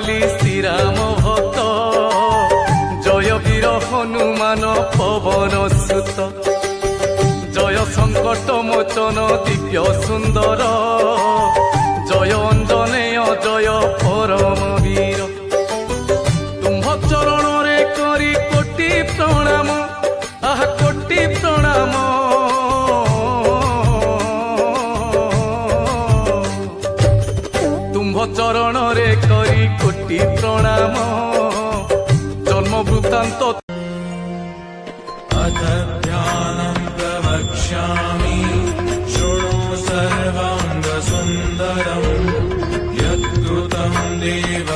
बाली श्रीराम भक्त जय वीर हनुमान पवन सुत जय संकट मोचन दिव्य सुंदर जय अंजनेय जय परम वीर तुम्भ चरण रे करी कोटि प्रणाम आह कोटि प्रणाम तुम्भ चरण रे करी कोटि प्रणाम जन्म वृत्तांत अथ ध्यानं प्रवक्ष्यामि शृणु सर्वाङ्गसुन्दरम् यत्कृतं देव